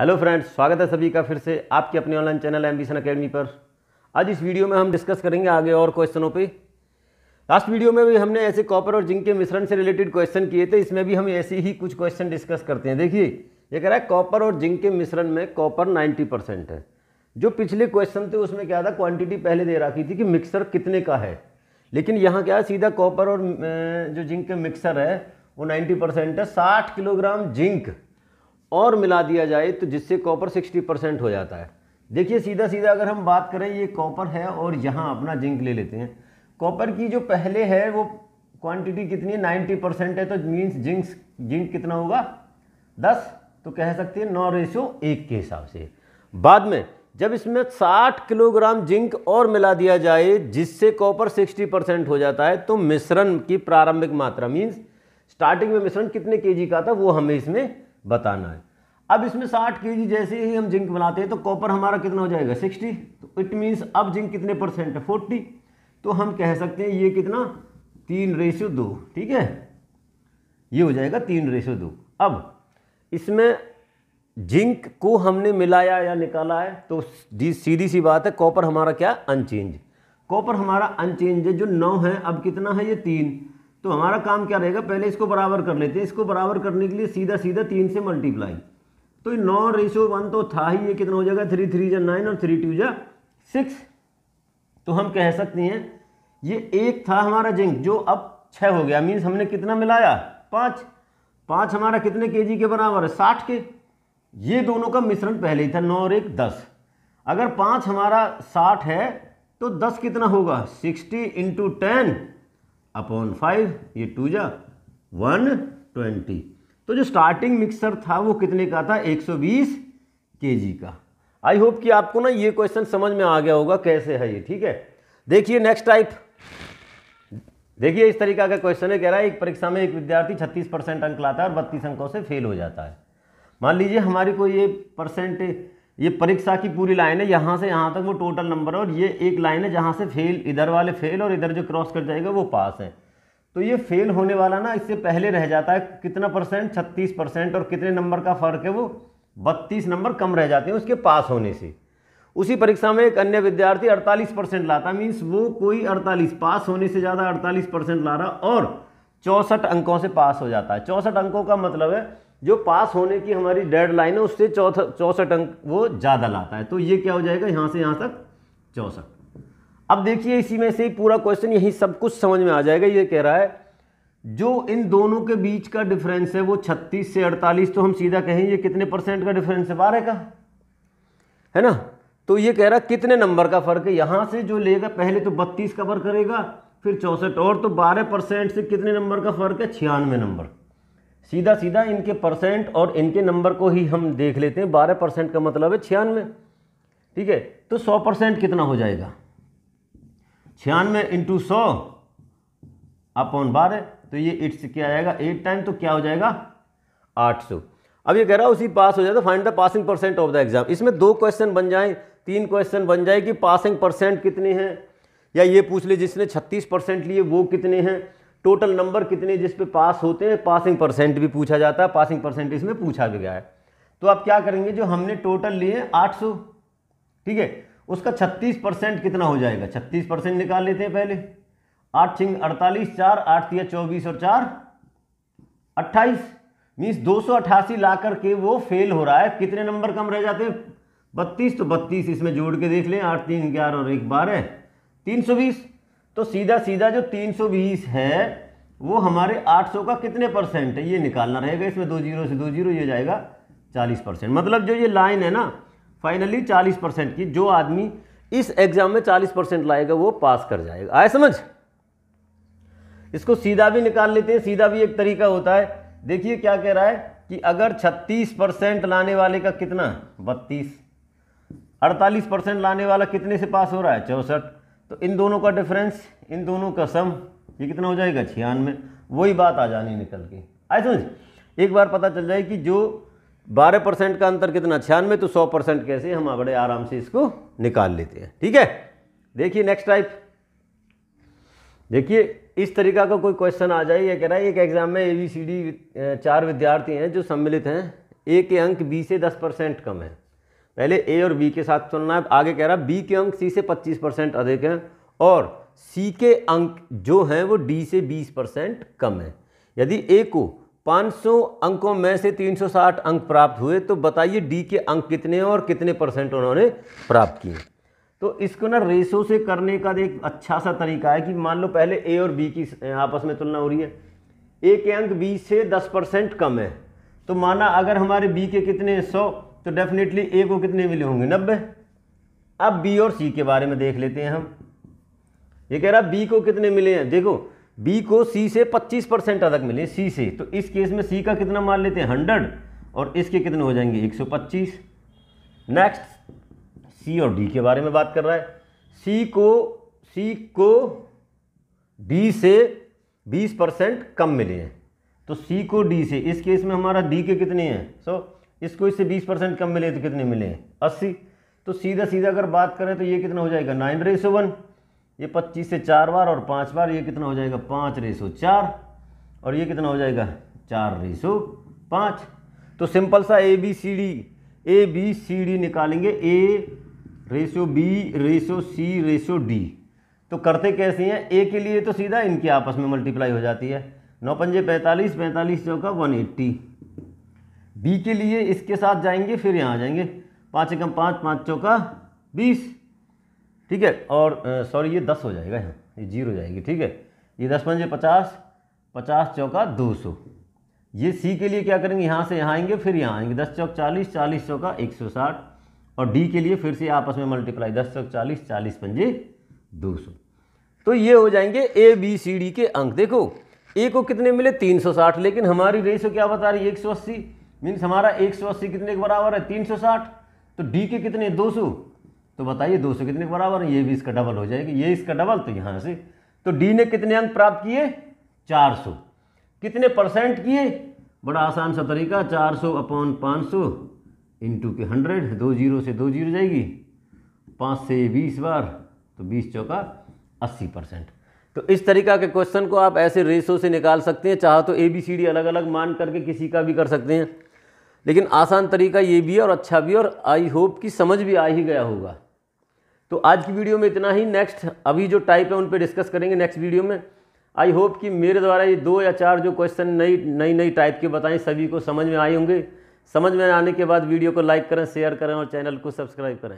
Hello friends, स्वागत है सभी का फिर से आपके अपने ऑनलाइन चैनल एम्बिशन एकेडमी पर। आज इस वीडियो में हम डिस्कस करेंगे आगे और क्वेश्चनों पे। लास्ट वीडियो में भी हमने ऐसे कॉपर और जिंक के मिश्रण से रिलेटेड क्वेश्चन किए थे, इसमें भी हम ऐसे ही कुछ क्वेश्चन डिस्कस करते हैं। देखिए ये कह रहा है कॉपर और जिंक के मिश्रण में कॉपर 90% है। जो पिछले क्वेश्चन थे उसमें क्या था, क्वांटिटी पहले दे रखी थी कि मिक्सर कितने का है, लेकिन यहाँ क्या है, सीधा कॉपर और जो जिंक के मिक्सर है वो 90% है। 60 किलोग्राम जिंक और मिला दिया जाए तो जिससे कॉपर 60% हो जाता है। देखिए सीधा सीधा अगर हम बात करें, ये कॉपर है और यहाँ अपना जिंक ले लेते हैं। कॉपर की जो पहले है वो क्वांटिटी कितनी है, 90% है, तो मीन्स जिंक कितना होगा 10, तो कह सकते हैं 9:1 के हिसाब से। बाद में जब इसमें 60 किलोग्राम जिंक और मिला दिया जाए जिससे कॉपर 60% हो जाता है, तो मिश्रण की प्रारंभिक मात्रा मीन्स स्टार्टिंग में मिश्रण कितने केजी का था वो हमें इसमें बताना है। अब इसमें 60 केजी जैसे ही हम जिंक बनाते हैं तो कॉपर हमारा कितना हो जाएगा 60, तो इट मीन्स अब जिंक कितने परसेंट है 40, तो हम कह सकते हैं ये कितना 3:2, ठीक है, ये हो जाएगा 3:2। अब इसमें जिंक को हमने मिलाया या निकाला है तो सीधी सी बात है, कॉपर हमारा क्या अनचेंज, कॉपर हमारा अनचेंज है। जो 9 है अब कितना है ये 3, तो हमारा काम क्या रहेगा, पहले इसको बराबर कर लेते हैं। इसको बराबर करने के लिए सीधा सीधा 3 से मल्टीप्लाई, तो 9:1 तो था ही, ये कितना हो जाएगा 3 3 जा 9 और 3 2 जा 6। तो हम कह सकते हैं ये 1 था हमारा जिंक जो अब 6 हो गया, मीन्स हमने कितना मिलाया 5 हमारा कितने केजी के बराबर है 60 के। ये दोनों का मिश्रण पहले ही था 9 और 1 10। अगर 5 हमारा 60 है तो 10 कितना होगा 60 × 10/5, ये 2 जा 120। तो जो स्टार्टिंग मिक्सर था वो कितने का था 120 केजी का। आई होप कि आपको ना ये क्वेश्चन समझ में आ गया होगा कैसे है ये, ठीक है। देखिए नेक्स्ट टाइप, देखिए इस तरीका का क्वेश्चन है, कह रहा है एक परीक्षा में एक विद्यार्थी 36% अंक लाता है और 32 अंकों से फेल हो जाता है। मान लीजिए हमारी कोई ये परसेंट, ये परीक्षा की पूरी लाइन है, यहाँ से यहाँ तक वो टोटल नंबर है, और ये एक लाइन है जहाँ से फेल, इधर वाले फेल और इधर जो क्रॉस कर जाएगा वो पास है। तो ये फेल होने वाला ना इससे पहले रह जाता है कितना परसेंट 36%, और कितने नंबर का फर्क है वो 32 नंबर कम रह जाते हैं उसके पास होने से। उसी परीक्षा में एक अन्य विद्यार्थी 48% लाता, मीन्स वो कोई 48 पास होने से ज़्यादा 48% ला रहा और 64 अंकों से पास हो जाता है। 64 अंकों का मतलब है जो पास होने की हमारी डेडलाइन है उससे 64 अंक वो ज़्यादा लाता है। तो ये क्या हो जाएगा यहाँ से यहाँ तक 64। अब देखिए इसी में से ही पूरा क्वेश्चन, यही सब कुछ समझ में आ जाएगा। ये कह रहा है जो इन दोनों के बीच का डिफरेंस है वो 36 से 48, तो हम सीधा कहें ये कितने परसेंट का डिफरेंस है 12 का, है ना। तो ये कह रहा है कितने नंबर का फर्क है, यहाँ से जो लेगा पहले तो 32 कवर करेगा फिर 64, और तो 12% से कितने नंबर का फर्क है 96 नंबर। सीधा सीधा इनके परसेंट और इनके नंबर को ही हम देख लेते हैं। 12% का मतलब है 96, ठीक है। तो 100% कितना हो जाएगा 96 × 100/12, तो ये 8 से क्या आएगा 8 टाइम, तो क्या हो जाएगा 800। अब ये कह रहा है उसी पास हो जाए तो find the passing percent of the exam. इसमें 2 क्वेश्चन बन जाए, 3 क्वेश्चन बन जाए कि पासिंग परसेंट कितने हैं, या ये पूछ ले जिसने 36% लिए वो कितने हैं, टोटल नंबर कितने जिस पे पास होते हैं। पासिंग परसेंट भी पूछा जाता है, पासिंग परसेंट इसमें पूछा भी गया है। तो आप क्या करेंगे, जो हमने टोटल लिए 800, ठीक है, उसका 36% कितना हो जाएगा 36% निकाल लेते हैं पहले। 8 × 48, 4 8 × 24 और 4 28, मीन्स 288 ला करके वो फेल हो रहा है। कितने नंबर कम रह जाते हैं 32, तो 32 इसमें जोड़ के देख लें, 8 3 11 और 1 12, 320। तो सीधा सीधा जो 320 है वो हमारे 800 का कितने परसेंट है ये निकालना रहेगा। इसमें 2 0 से 2 0, ये जाएगा 40%। मतलब जो ये लाइन है ना फाइनली 40% की, जो आदमी इस एग्जाम में 40% लाएगा वो पास कर जाएगा। आए समझ। इसको सीधा भी निकाल लेते हैं, सीधा भी एक तरीका होता है। देखिए क्या कह रहा है कि अगर 36% लाने वाले का कितना 32, 48% लाने वाला कितने से पास हो रहा है 64, तो इन दोनों का डिफरेंस, इन दोनों का सम, ये कितना हो जाएगा 96। वही बात आ जानी निकल के। आए समझ। एक बार पता चल जाए कि जो 12% का अंतर कितना 96, तो 100% कैसे हम बड़े आराम से इसको निकाल लेते हैं, ठीक है। देखिए नेक्स्ट टाइप, देखिए इस तरीका का कोई क्वेश्चन आ जाए। ये कह रहा है एक एग्जाम में ABCD 4 विद्यार्थी हैं जो सम्मिलित हैं ए के अंक बी से 10% कम है। पहले ए और बी के साथ तुलना है, आगे कह रहा है बी के अंक सी से 25% अधिक हैं और सी के अंक जो हैं वो डी से 20% कम है। यदि ए को 500 अंकों में से 360 अंक प्राप्त हुए तो बताइए डी के अंक कितने हैं और कितने % उन्होंने प्राप्त किए। तो इसको ना रेशो से करने का एक अच्छा सा तरीका है कि मान लो पहले ए और बी की आपस में तुलना हो रही है। ए के अंक बी से 10% कम है, तो माना अगर हमारे बी के कितने 100, तो डेफिनेटली ए को कितने मिले होंगे 90। अब बी और सी के बारे में देख लेते हैं हम। ये कह रहा बी को कितने मिले हैं, देखो बी को सी से 25% अधिक मिले सी से, तो इस केस में सी का कितना मान लेते हैं 100 और इसके कितने हो जाएंगे 125। नेक्स्ट सी और डी के बारे में बात कर रहा है। सी को डी से 20% कम मिले हैं, तो सी को डी से, इस केस में हमारा डी के कितने हैं 100, इसको इससे 20% कम मिले तो कितने मिले हैं 80। तो सीधा सीधा अगर बात करें तो ये कितना हो जाएगा 9:1, ये 25 से 4 बार और 5 बार, ये कितना हो जाएगा 5:4 और ये कितना हो जाएगा 4:5। तो सिंपल सा ए बी सी डी निकालेंगे, A/B/C/D। तो करते कैसे हैं, ए के लिए तो सीधा इनके आपस में मल्टीप्लाई हो जाती है, 9 पंजे 45, 45 चौका 180। बी के लिए इसके साथ जाएंगे फिर यहाँ जाएंगे, 5 एकम 5, 5 चौका 20, ठीक है। और सॉरी ये 10 हो जाएगा, यहाँ ये 0 हो जाएगी, ठीक है। ये 10 पंजे 50, 50 चौका 200। ये सी के लिए क्या करेंगे, यहाँ से यहाँ आएंगे फिर यहाँ आएंगे, 10 चौक 40, 40 चौका 160। और डी के लिए फिर से आपस में मल्टीप्लाई, 10 चौक 40, 40 पंजे 200। तो ये हो जाएंगे ए बी सी डी के अंक। देखो ए को कितने मिले 360, लेकिन हमारी रेशो क्या बता रही है 180, मीन्स हमारा 180 कितने के बराबर है 360। तो डी के कितने 200, तो बताइए 200 कितने के बराबर है, ये भी इसका डबल हो जाएगा, ये इसका डबल, तो यहाँ से तो डी ने कितने अंक प्राप्त किए 400। कितने % किए, बड़ा आसान सा तरीका, 400/500 इंटू के 100, 2 0 से 2 0 जाएगी, 5 से 20 बार, तो 20 चौका 80%। तो इस तरीका के क्वेश्चन को आप ऐसे रेशो से निकाल सकते हैं, चाहो तो ABCD अलग अलग मान करके किसी का भी कर सकते हैं, लेकिन आसान तरीका ये भी है और अच्छा भी है, और आई होप कि समझ भी आ ही गया होगा। तो आज की वीडियो में इतना ही। नेक्स्ट अभी जो टाइप है उन पे डिस्कस करेंगे नेक्स्ट वीडियो में। आई होप कि मेरे द्वारा ये 2 या 4 जो क्वेश्चन नई टाइप के बताएं सभी को समझ में आए होंगे। समझ में आने के बाद वीडियो को लाइक करें, शेयर करें और चैनल को सब्सक्राइब करें।